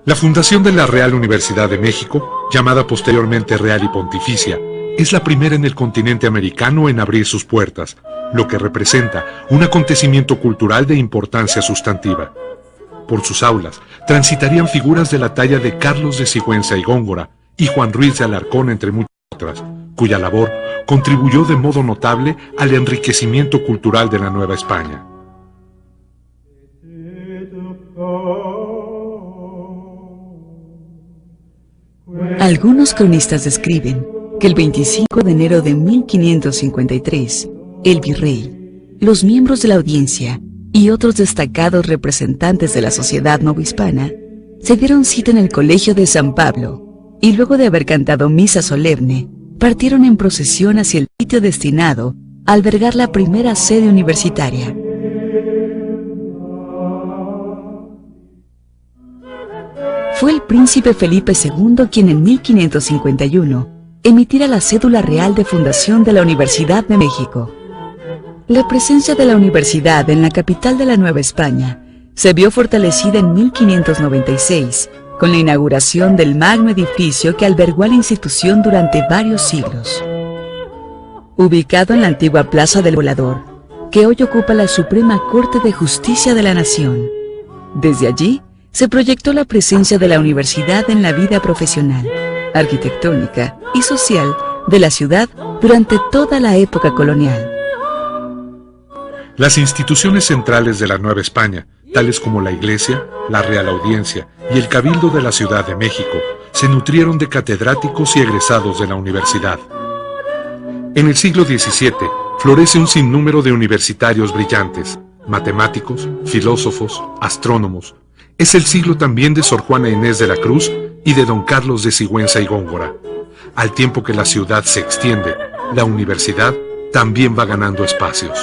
La fundación de la Real Universidad de México, llamada posteriormente Real y Pontificia, es la primera en el continente americano en abrir sus puertas, lo que representa un acontecimiento cultural de importancia sustantiva. Por sus aulas transitarían figuras de la talla de Carlos de Sigüenza y Góngora y Juan Ruiz de Alarcón, entre muchas otras, cuya labor contribuyó de modo notable al enriquecimiento cultural de la Nueva España. Algunos cronistas describen que el 25 de enero de 1553, el virrey, los miembros de la audiencia y otros destacados representantes de la sociedad novohispana se dieron cita en el Colegio de San Pablo y luego de haber cantado misa solemne, partieron en procesión hacia el sitio destinado a albergar la primera sede universitaria. Fue el príncipe Felipe II quien en 1551 emitiera la cédula real de fundación de la Universidad de México. La presencia de la universidad en la capital de la Nueva España se vio fortalecida en 1596 con la inauguración del magno edificio que albergó a la institución durante varios siglos. Ubicado en la antigua Plaza del Volador, que hoy ocupa la Suprema Corte de Justicia de la Nación, desde allí se proyectó la presencia de la universidad en la vida profesional, arquitectónica y social de la ciudad durante toda la época colonial. Las instituciones centrales de la Nueva España, tales como la Iglesia, la Real Audiencia y el Cabildo de la Ciudad de México, se nutrieron de catedráticos y egresados de la universidad. En el siglo XVII florece un sinnúmero de universitarios brillantes, matemáticos, filósofos, astrónomos. Es el siglo también de Sor Juana Inés de la Cruz y de don Carlos de Sigüenza y Góngora. Al tiempo que la ciudad se extiende, la universidad también va ganando espacios.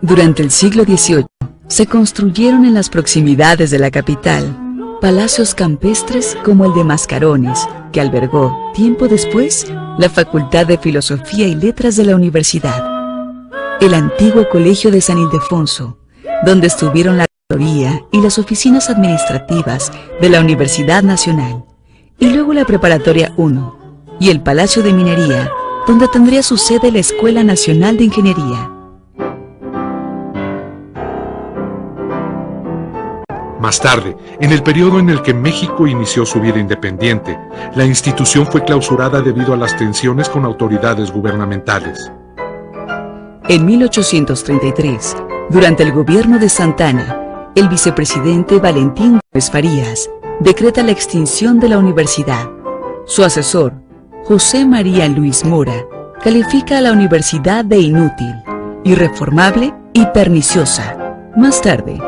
Durante el siglo XVIII se construyeron en las proximidades de la capital palacios campestres como el de Mascarones, que albergó, tiempo después, la Facultad de Filosofía y Letras de la universidad. El antiguo Colegio de San Ildefonso, donde estuvieron la rectoría y las oficinas administrativas de la Universidad Nacional, y luego la Preparatoria 1 y el Palacio de Minería, donde tendría su sede la Escuela Nacional de Ingeniería. Más tarde, en el periodo en el que México inició su vida independiente, la institución fue clausurada debido a las tensiones con autoridades gubernamentales. En 1833, durante el gobierno de Santa Anna, el vicepresidente Valentín Gómez Farías decreta la extinción de la universidad. Su asesor, José María Luis Mora, califica a la universidad de inútil, irreformable y perniciosa. Más tarde,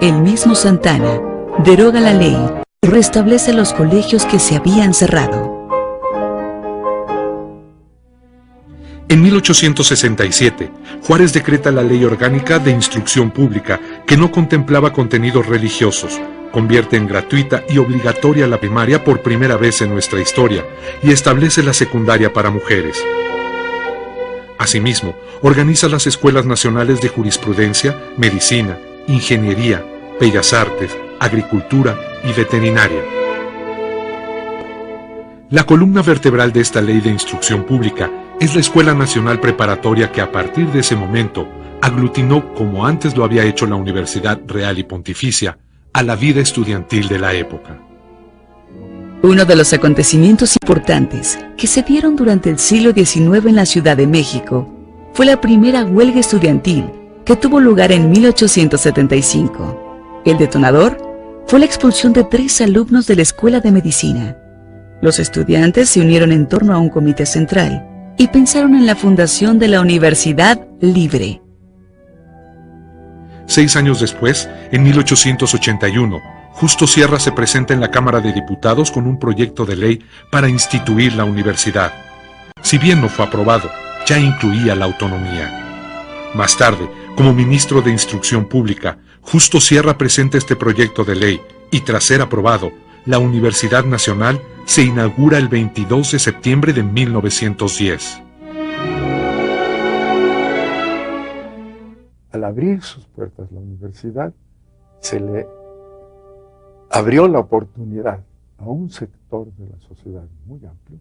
el mismo Santa Anna deroga la ley y restablece los colegios que se habían cerrado. En 1867, Juárez decreta la Ley Orgánica de Instrucción Pública, que no contemplaba contenidos religiosos, convierte en gratuita y obligatoria la primaria por primera vez en nuestra historia y establece la secundaria para mujeres. Asimismo, organiza las escuelas nacionales de jurisprudencia, medicina, ingeniería, bellas artes, agricultura y veterinaria. La columna vertebral de esta ley de instrucción pública es la Escuela Nacional Preparatoria, que a partir de ese momento aglutinó, como antes lo había hecho la Universidad Real y Pontificia, a la vida estudiantil de la época. Uno de los acontecimientos importantes que se dieron durante el siglo XIX en la Ciudad de México fue la primera huelga estudiantil, que tuvo lugar en 1875. El detonador fue la expulsión de 3 alumnos de la Escuela de Medicina. Los estudiantes se unieron en torno a un comité central y pensaron en la fundación de la Universidad Libre. 6 años después, en 1881, Justo Sierra se presenta en la Cámara de Diputados con un proyecto de ley para instituir la universidad. Si bien no fue aprobado, ya incluía la autonomía. Más tarde, como ministro de Instrucción Pública, Justo Sierra presenta este proyecto de ley y, tras ser aprobado, la Universidad Nacional se inaugura el 22 de septiembre de 1910. Al abrir sus puertas la universidad, se le abrió la oportunidad a un sector de la sociedad muy amplio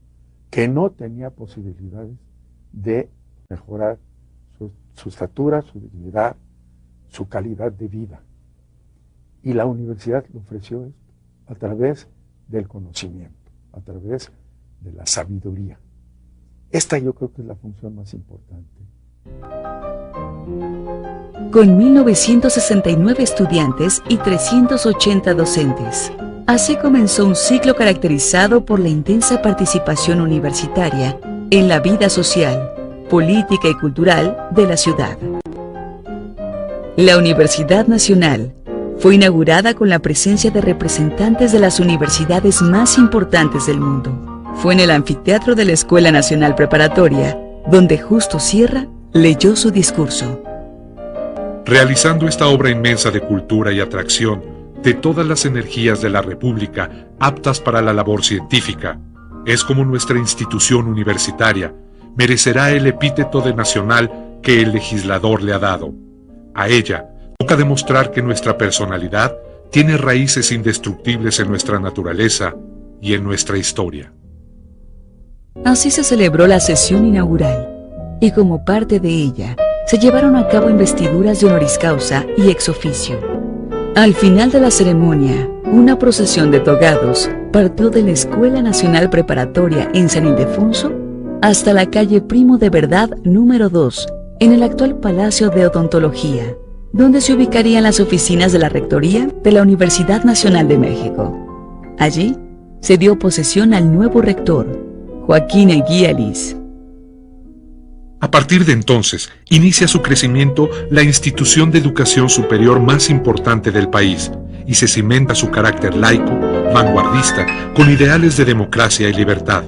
que no tenía posibilidades de mejorar su estatura, su dignidad, su calidad de vida. Y la universidad le ofreció esto a través del conocimiento, a través de la sabiduría. Esta yo creo que es la función más importante. Con 1969 estudiantes y 380 docentes. Así comenzó un ciclo caracterizado por la intensa participación universitaria en la vida social, política y cultural de la ciudad. La Universidad Nacional fue inaugurada con la presencia de representantes de las universidades más importantes del mundo. Fue en el anfiteatro de la Escuela Nacional Preparatoria, donde Justo Sierra leyó su discurso. Realizando esta obra inmensa de cultura y atracción de todas las energías de la República aptas para la labor científica, es como nuestra institución universitaria merecerá el epíteto de nacional que el legislador le ha dado. A ella toca demostrar que nuestra personalidad tiene raíces indestructibles en nuestra naturaleza y en nuestra historia. Así se celebró la sesión inaugural, y como parte de ella, se llevaron a cabo investiduras de honoris causa y ex oficio. Al final de la ceremonia, una procesión de togados partió de la Escuela Nacional Preparatoria en San Ildefonso hasta la calle Primo de Verdad número 2, en el actual Palacio de Odontología, donde se ubicarían las oficinas de la Rectoría de la Universidad Nacional de México. Allí se dio posesión al nuevo rector, Joaquín Eguía Liz. A partir de entonces, inicia su crecimiento la institución de educación superior más importante del país y se cimenta su carácter laico, vanguardista, con ideales de democracia y libertad.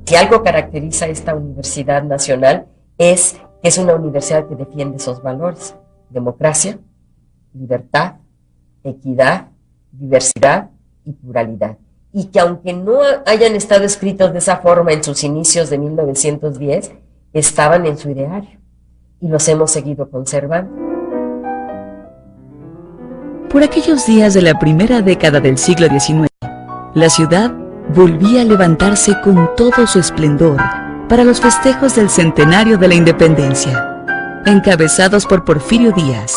Si algo caracteriza a esta Universidad Nacional es que es una universidad que defiende esos valores: democracia, libertad, equidad, diversidad y pluralidad. Y que aunque no hayan estado escritos de esa forma en sus inicios de 1910, estaban en su ideario y los hemos seguido conservando. Por aquellos días de la primera década del siglo XIX, la ciudad volvía a levantarse con todo su esplendor para los festejos del centenario de la independencia, encabezados por Porfirio Díaz.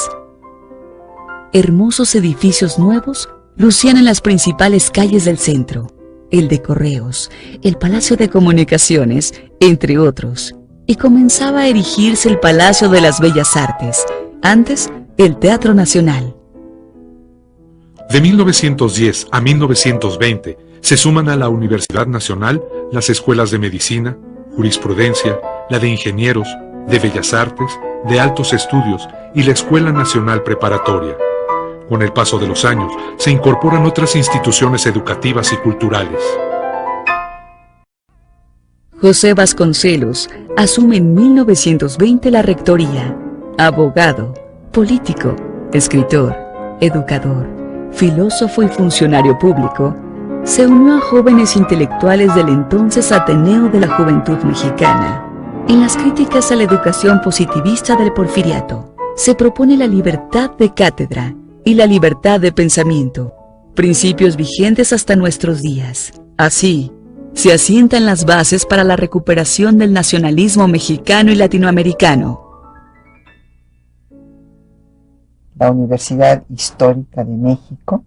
Hermosos edificios nuevos lucían en las principales calles del centro, el de Correos, el Palacio de Comunicaciones, entre otros, y comenzaba a erigirse el Palacio de las Bellas Artes, antes el Teatro Nacional. De 1910 a 1920 se suman a la Universidad Nacional las escuelas de Medicina, Jurisprudencia, la de Ingenieros, de Bellas Artes, de Altos Estudios y la Escuela Nacional Preparatoria. Con el paso de los años se incorporan otras instituciones educativas y culturales. José Vasconcelos asume en 1920 la rectoría. Abogado, político, escritor, educador, filósofo y funcionario público, se unió a jóvenes intelectuales del entonces Ateneo de la Juventud Mexicana. En las críticas a la educación positivista del Porfiriato, se propone la libertad de cátedra y la libertad de pensamiento, principios vigentes hasta nuestros días. Así, se asientan las bases para la recuperación del nacionalismo mexicano y latinoamericano. La Universidad Histórica de México,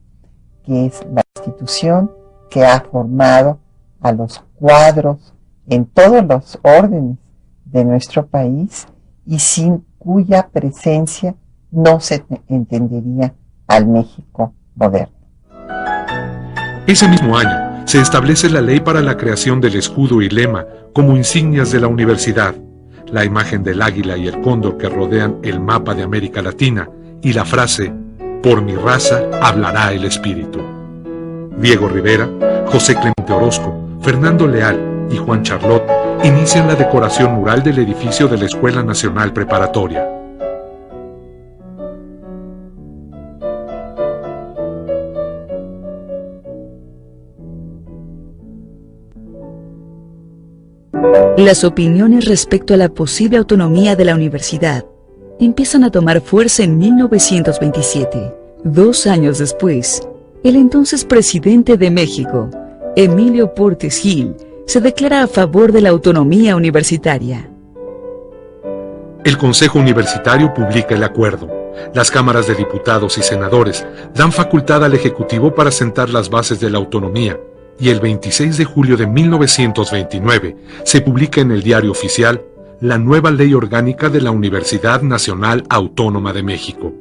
que es la institución que ha formado a los cuadros en todos los órdenes de nuestro país y sin cuya presencia no se entendería al México moderno. Ese mismo año se establece la ley para la creación del escudo y lema como insignias de la universidad, la imagen del águila y el cóndor que rodean el mapa de América Latina y la frase "Por mi raza hablará el espíritu". Diego Rivera, José Clemente Orozco, Fernando Leal y Juan Charlot inician la decoración mural del edificio de la Escuela Nacional Preparatoria. Las opiniones respecto a la posible autonomía de la universidad empiezan a tomar fuerza en 1927, 2 años después, el entonces presidente de México, Emilio Portes Gil, se declara a favor de la autonomía universitaria. El Consejo Universitario publica el acuerdo. Las cámaras de diputados y senadores dan facultad al Ejecutivo para sentar las bases de la autonomía, y el 26 de julio de 1929 se publica en el Diario Oficial la nueva Ley Orgánica de la Universidad Nacional Autónoma de México.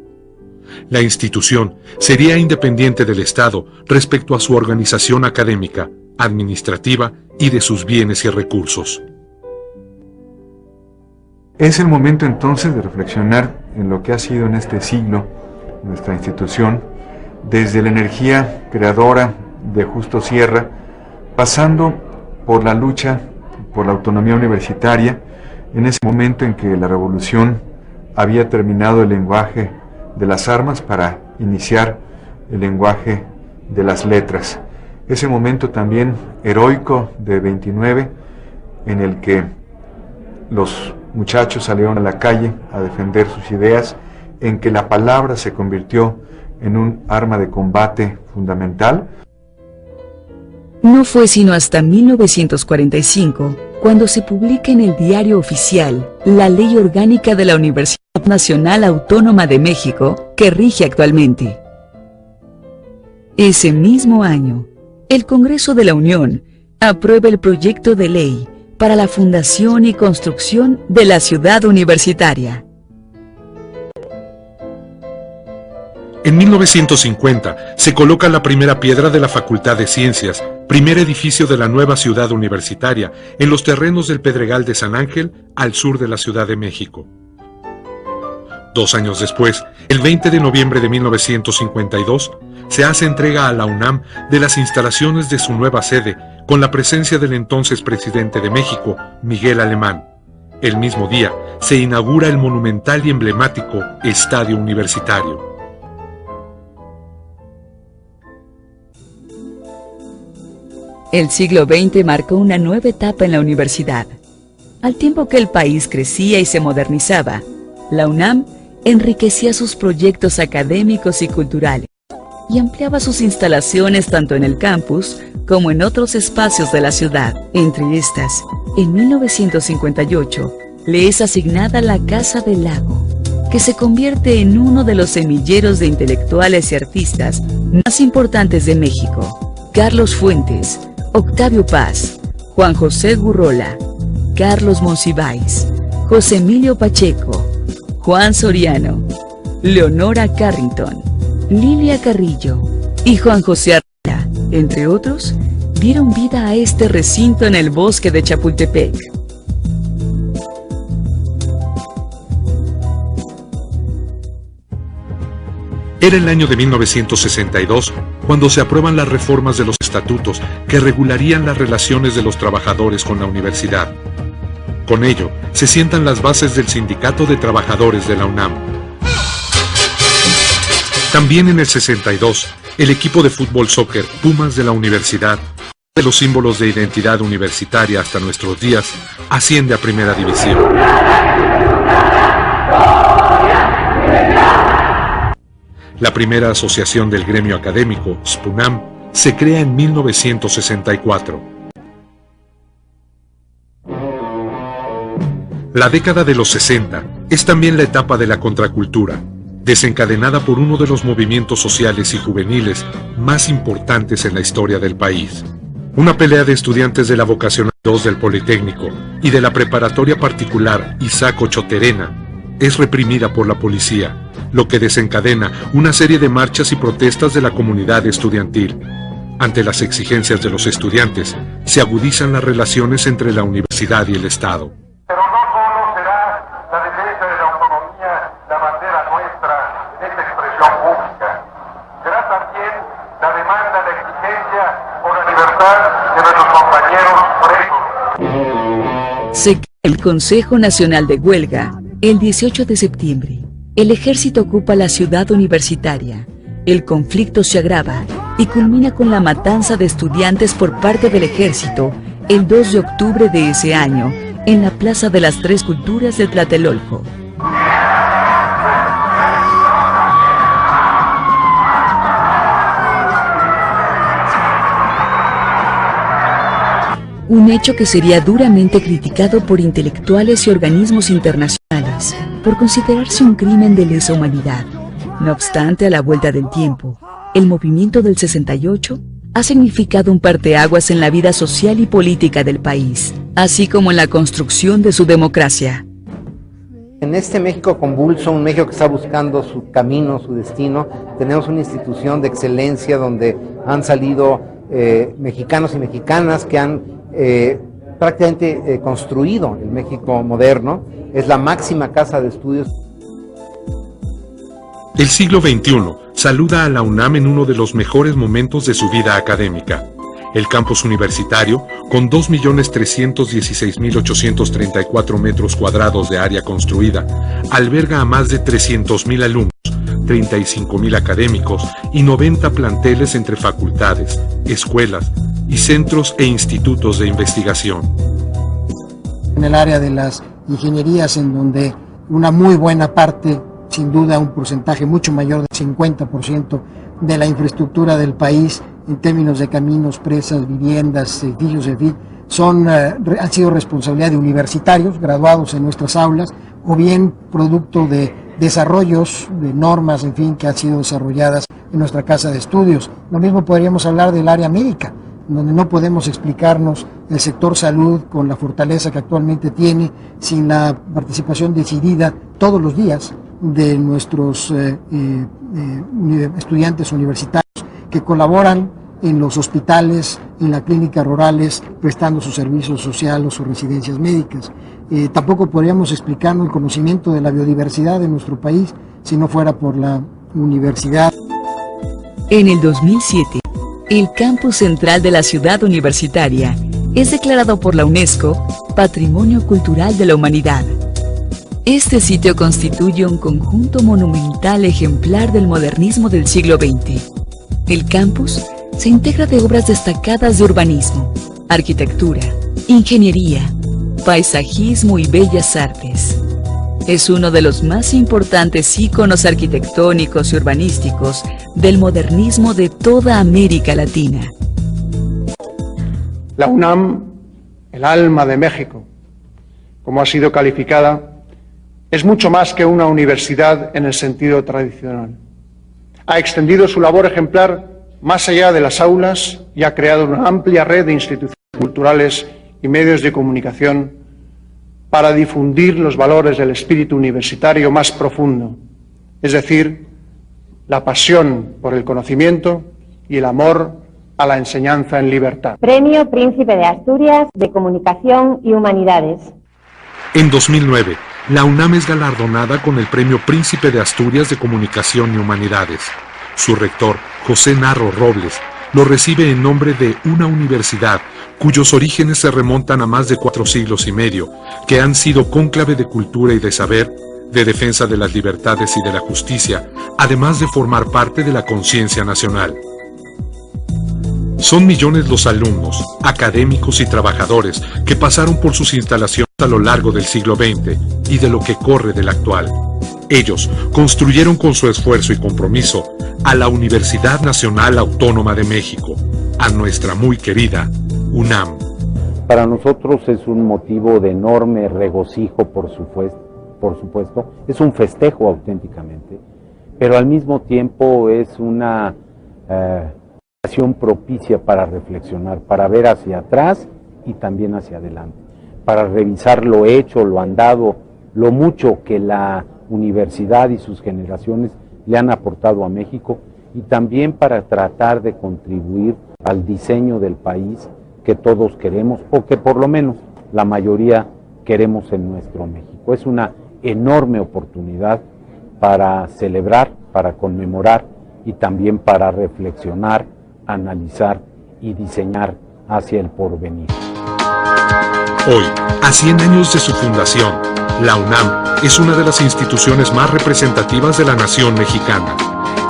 La institución sería independiente del Estado respecto a su organización académica, administrativa y de sus bienes y recursos. Es el momento entonces de reflexionar en lo que ha sido en este siglo nuestra institución, desde la energía creadora de Justo Sierra, pasando por la lucha por la autonomía universitaria, en ese momento en que la revolución había terminado el lenguaje de las armas para iniciar el lenguaje de las letras. Ese momento también heroico de 29, en el que los muchachos salieron a la calle a defender sus ideas, en que la palabra se convirtió en un arma de combate fundamental. No fue sino hasta 1945 cuando se publica en el Diario Oficial la Ley Orgánica de la Universidad Nacional Autónoma de México, que rige actualmente. Ese mismo año, el Congreso de la Unión aprueba el proyecto de ley para la fundación y construcción de la ciudad universitaria. En 1950 se coloca la primera piedra de la Facultad de Ciencias, primer edificio de la nueva ciudad universitaria, en los terrenos del Pedregal de San Ángel, al sur de la Ciudad de México. 2 años después, el 20 de noviembre de 1952, se hace entrega a la UNAM de las instalaciones de su nueva sede, con la presencia del entonces presidente de México, Miguel Alemán. El mismo día, se inaugura el monumental y emblemático Estadio Universitario. El siglo XX marcó una nueva etapa en la universidad. Al tiempo que el país crecía y se modernizaba, la UNAM enriquecía sus proyectos académicos y culturales y ampliaba sus instalaciones tanto en el campus como en otros espacios de la ciudad. Entre estas, en 1958, le es asignada la Casa del Lago, que se convierte en uno de los semilleros de intelectuales y artistas más importantes de México. Carlos Fuentes, Octavio Paz, Juan José Gurrola, Carlos Monsiváis, José Emilio Pacheco, Juan Soriano, Leonora Carrington, Lilia Carrillo y Juan José Arrera, entre otros, dieron vida a este recinto en el bosque de Chapultepec. Era el año de 1962 cuando se aprueban las reformas de los estatutos que regularían las relaciones de los trabajadores con la universidad. Con ello, se sientan las bases del Sindicato de Trabajadores de la UNAM. También en el 62, el equipo de fútbol soccer Pumas de la universidad, de los símbolos de identidad universitaria hasta nuestros días, asciende a Primera División. La primera asociación del gremio académico, SPUNAM, se crea en 1964. La década de los 60 es también la etapa de la contracultura, desencadenada por uno de los movimientos sociales y juveniles más importantes en la historia del país. Una pelea de estudiantes de la Vocacional 2 del Politécnico y de la preparatoria particular Isaac Ochoterena es reprimida por la policía, lo que desencadena una serie de marchas y protestas de la comunidad estudiantil. Ante las exigencias de los estudiantes, se agudizan las relaciones entre la universidad y el Estado. Pero no solo será la defensa de la autonomía la bandera nuestra en esta expresión pública, será también la demanda, la exigencia por la libertad de nuestros compañeros presos. Se crea el Consejo Nacional de Huelga el 18 de septiembre. El ejército ocupa la ciudad universitaria. El conflicto se agrava y culmina con la matanza de estudiantes por parte del ejército el 2 de octubre de ese año en la Plaza de las Tres Culturas de Tlatelolco. un hecho que sería duramente criticado por intelectuales y organismos internacionales por considerarse un crimen de lesa humanidad. No obstante, a la vuelta del tiempo, el movimiento del 68 ha significado un parteaguas en la vida social y política del país, así como en la construcción de su democracia. En este México convulso, un México que está buscando su camino, su destino, tenemos una institución de excelencia donde han salido mexicanos y mexicanas que han prácticamente construido el México moderno. Es la máxima casa de estudios. El siglo XXI saluda a la UNAM en uno de los mejores momentos de su vida académica. El campus universitario, con 2.316.834 metros cuadrados de área construida, alberga a más de 300.000 alumnos, 35.000 académicos y 90 planteles entre facultades, escuelas y centros e institutos de investigación. En el área de las ingenierías, en donde una muy buena parte, sin duda un porcentaje mucho mayor del 50% de la infraestructura del país, en términos de caminos, presas, viviendas, edificios, en fin, han sido responsabilidad de universitarios graduados en nuestras aulas, o bien producto de desarrollos, de normas, en fin, que han sido desarrolladas en nuestra casa de estudios. Lo mismo podríamos hablar del área médica, donde no podemos explicarnos el sector salud con la fortaleza que actualmente tiene sin la participación decidida todos los días de nuestros estudiantes universitarios que colaboran en los hospitales, en las clínicas rurales, prestando su servicio social o sus residencias médicas. Tampoco podríamos explicarnos el conocimiento de la biodiversidad de nuestro país si no fuera por la universidad. En el 2007, el campus central de la ciudad universitaria es declarado por la UNESCO Patrimonio Cultural de la Humanidad. Este sitio constituye un conjunto monumental ejemplar del modernismo del siglo XX. El campus se integra de obras destacadas de urbanismo, arquitectura, ingeniería, paisajismo y bellas artes. Es uno de los más importantes íconos arquitectónicos y urbanísticos del modernismo de toda América Latina. La UNAM, el alma de México, como ha sido calificada, es mucho más que una universidad en el sentido tradicional. Ha extendido su labor ejemplar más allá de las aulas y ha creado una amplia red de instituciones culturales y medios de comunicación para difundir los valores del espíritu universitario más profundo, es decir, la pasión por el conocimiento y el amor a la enseñanza en libertad. Premio Príncipe de Asturias de Comunicación y Humanidades. En 2009, la UNAM es galardonada con el Premio Príncipe de Asturias de Comunicación y Humanidades. Su rector, José Narro Robles, lo recibe en nombre de una universidad cuyos orígenes se remontan a más de 4 siglos y medio, que han sido cónclave de cultura y de saber, de defensa de las libertades y de la justicia, además de formar parte de la conciencia nacional. Son millones los alumnos, académicos y trabajadores que pasaron por sus instalaciones a lo largo del siglo XX y de lo que corre del actual. Ellos construyeron con su esfuerzo y compromiso a la Universidad Nacional Autónoma de México, a nuestra muy querida UNAM. Para nosotros es un motivo de enorme regocijo, por supuesto, es un festejo auténticamente, pero al mismo tiempo es una ocasión propicia para reflexionar, para ver hacia atrás y también hacia adelante, para revisar lo hecho, lo andado, lo mucho que la universidad y sus generaciones le han aportado a México y también para tratar de contribuir al diseño del país que todos queremos o que por lo menos la mayoría queremos en nuestro México. Es una enorme oportunidad para celebrar, para conmemorar y también para reflexionar, analizar y diseñar hacia el porvenir. Hoy, a 100 años de su fundación, la UNAM es una de las instituciones más representativas de la nación mexicana.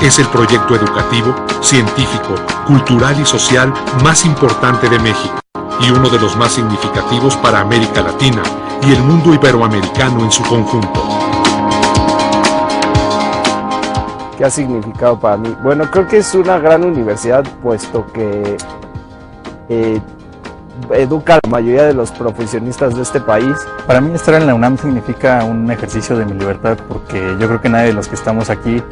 Es el proyecto educativo, científico, cultural y social más importante de México y uno de los más significativos para América Latina y el mundo iberoamericano en su conjunto. ¿Qué ha significado para mí? Bueno, creo que es una gran universidad, puesto que educa a la mayoría de los profesionistas de este país. Para mí estar en la UNAM significa un ejercicio de mi libertad, porque yo creo que nadie de los que estamos aquí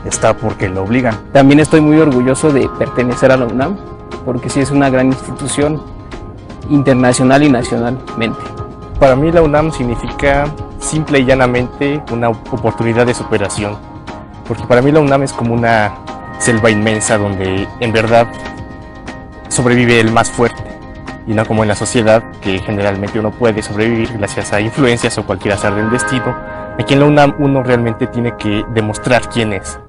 está porque lo obligan. También estoy muy orgulloso de pertenecer a la UNAM, porque sí es una gran institución internacional y nacionalmente. Para mí la UNAM significa simple y llanamente una oportunidad de superación, porque para mí la UNAM es como una selva inmensa donde en verdad sobrevive el más fuerte, y no como en la sociedad que generalmente uno puede sobrevivir gracias a influencias o cualquier azar del destino. Aquí en la UNAM uno realmente tiene que demostrar quién es.